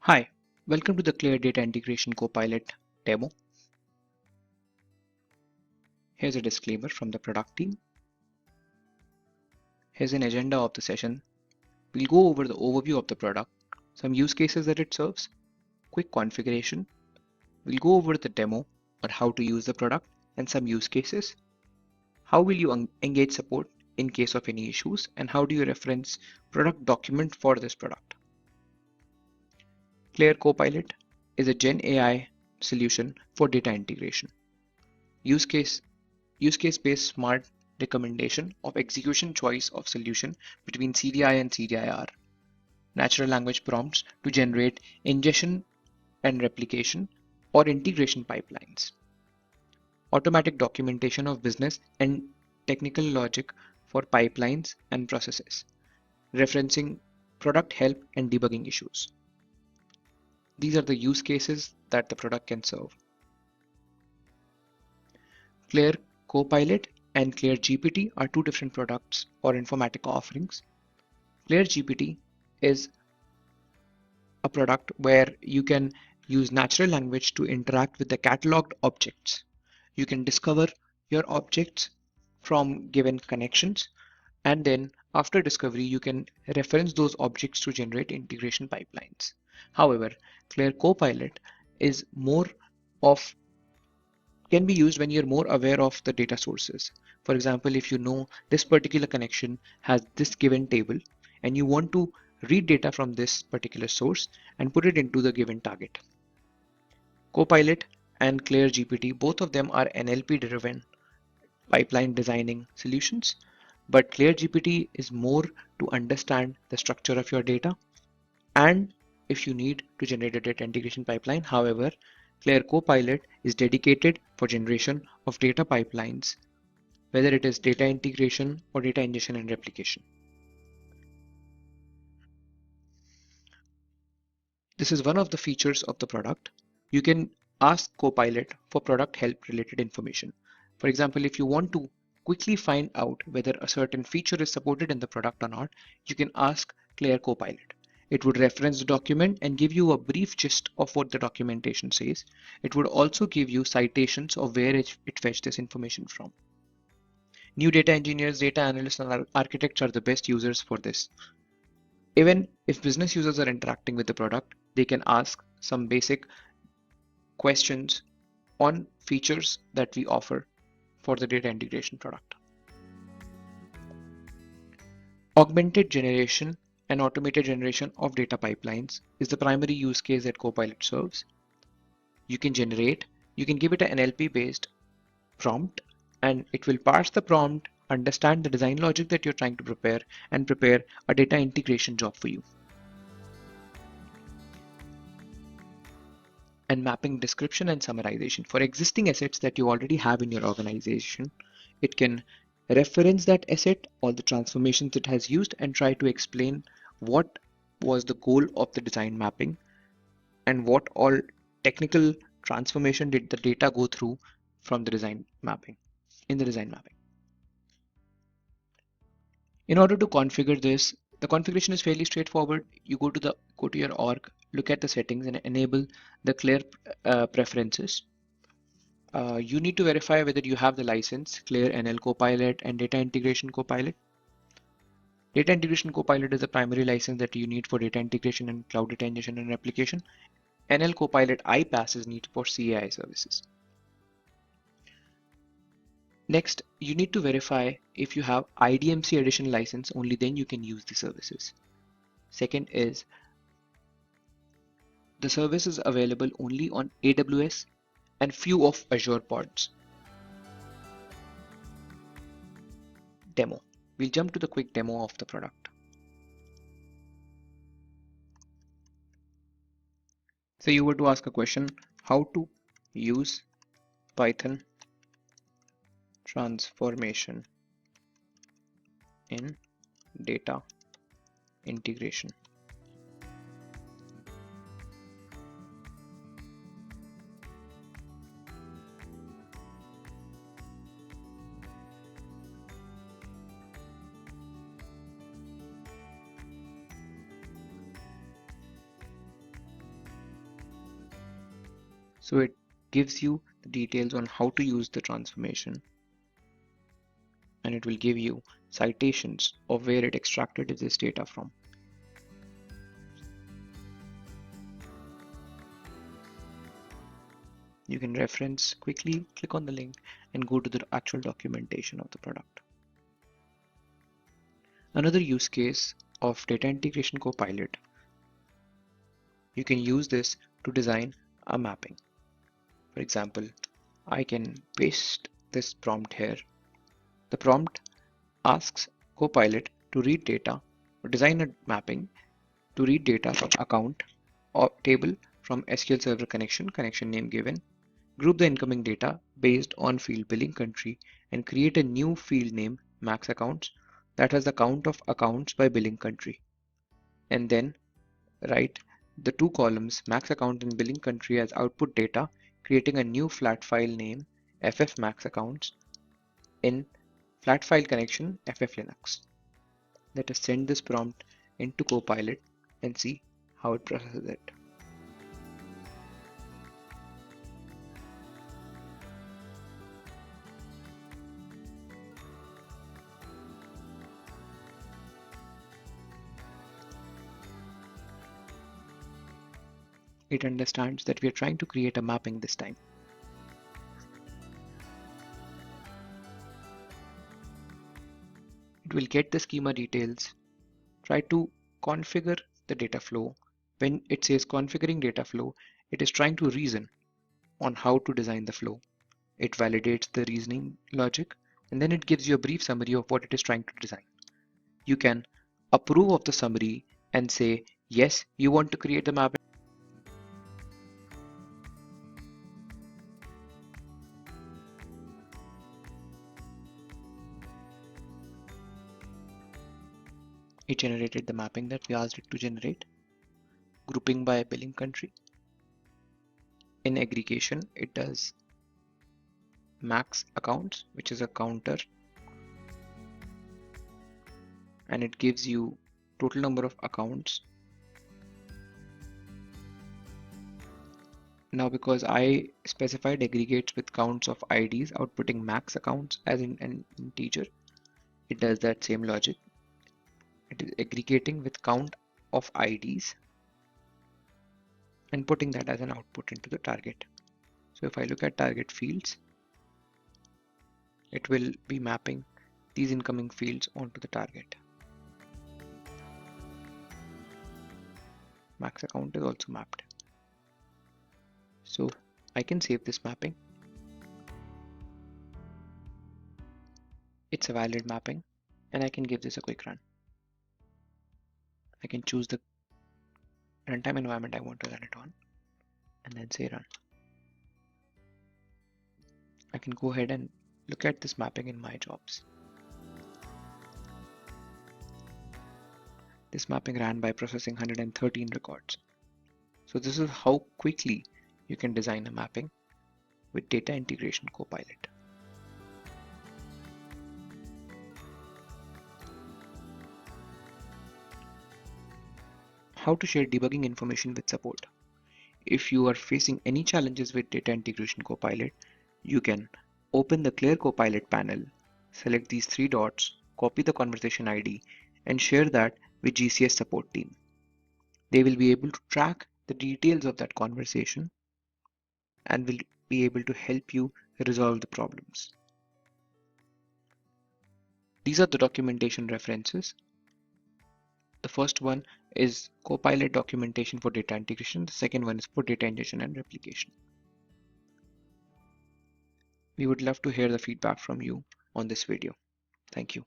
Hi, welcome to the Clear Data Integration Copilot demo. Here's a disclaimer from the product team. Here's an agenda of the session. We'll go over the overview of the product, some use cases that it serves, quick configuration. We'll go over the demo on how to use the product and some use cases. How will you engage support in case of any issues, and how do you reference product document for this product? Clear Copilot is a Gen AI solution for data integration. Use case based smart recommendation of execution choice of solution between CDI and CDIR, natural language prompts to generate ingestion and replication or integration pipelines, automatic documentation of business and technical logic for pipelines and processes, referencing product help and debugging issues. These are the use cases that the product can serve. Clear Copilot and Clear GPT are two different products or Informatica offerings. Clear GPT is a product where you can use natural language to interact with the cataloged objects. You can discover your objects from given connections, and then after discovery, you can reference those objects to generate integration pipelines. However, Clear Copilot is more of can be used when you're more aware of the data sources. For example, if you know this particular connection has this given table and you want to read data from this particular source and put it into the given target. Copilot and Clear GPT, both of them are NLP driven pipeline designing solutions, but Clear GPT is more to understand the structure of your data and if you need to generate a data integration pipeline. However, Clear Copilot is dedicated for generation of data pipelines, whether it is data integration or data ingestion and replication. This is one of the features of the product. You can ask Copilot for product help related information. For example, if you want to quickly find out whether a certain feature is supported in the product or not, you can ask Clear Copilot. It would reference the document and give you a brief gist of what the documentation says. It would also give you citations of where it fetched this information from. New data engineers, data analysts, and architects are the best users for this. Even if business users are interacting with the product, they can ask some basic questions on features that we offer for the data integration product. Augmented generation and automated generation of data pipelines is the primary use case that Copilot serves. You can give it an NLP based prompt and it will parse the prompt, understand the design logic that you're trying to prepare and prepare a data integration job for you. And mapping description and summarization for existing assets that you already have in your organization. It can reference that asset, all the transformations it has used, and try to explain what was the goal of the design mapping and what all technical transformation did the data go through from the design mapping in the design mapping. In order to configure this, the configuration is fairly straightforward. You go to your org, look at the settings and enable the clear preferences. You need to verify whether you have the license, Clear NL Copilot and Data Integration Copilot. Data Integration Copilot is the primary license that you need for data integration and cloud data ingestion and replication. NL Copilot iPaaS is needed for CAI services. Next, you need to verify if you have IDMC additional license, only then you can use the services. Second is the service is available only on AWS and few of Azure pods. Demo. We'll jump to the quick demo of the product. So you were to ask a question, how to use Python transformation in data integration. So it gives you the details on how to use the transformation, and it will give you citations of where it extracted this data from. You can reference quickly, click on the link, and go to the actual documentation of the product. Another use case of Data Integration Copilot, you can use this to design a mapping. For example, I can paste this prompt here. The prompt asks Copilot to read data or design a mapping to read data from account or table from SQL Server connection name given, group the incoming data based on field billing country, and create a new field name max accounts that has the count of accounts by billing country. And then write the two columns max account and billing country as output data, creating a new flat file name ff max accounts in flat file connection ff linux. Let us send this prompt into Copilot and see how it processes it. It understands that we are trying to create a mapping this time. It will get the schema details, try to configure the data flow. When it says configuring data flow, it is trying to reason on how to design the flow. It validates the reasoning logic, and then it gives you a brief summary of what it is trying to design. You can approve of the summary and say, yes, you want to create the mapping. It generated the mapping that we asked it to generate, grouping by billing country. In aggregation, it does max accounts, which is a counter, and it gives you total number of accounts. Now, because I specified aggregates with counts of IDs, outputting max accounts as in an integer, it does that same logic. It is aggregating with count of IDs and putting that as an output into the target. So if I look at target fields, it will be mapping these incoming fields onto the target. Max account is also mapped. So I can save this mapping. It's a valid mapping, and I can give this a quick run. I can choose the runtime environment I want to run it on and then say run. I can go ahead and look at this mapping in my jobs. This mapping ran by processing 113 records. So this is how quickly you can design a mapping with Data Integration Copilot. How to share debugging information with support. If you are facing any challenges with Data Integration Copilot, you can open the Clear Copilot panel, select these three dots, copy the conversation ID, and share that with GCS support team. They will be able to track the details of that conversation and will be able to help you resolve the problems. These are the documentation references. The first one is Copilot documentation for data integration. The second one is for data ingestion and replication. We would love to hear the feedback from you on this video. Thank you.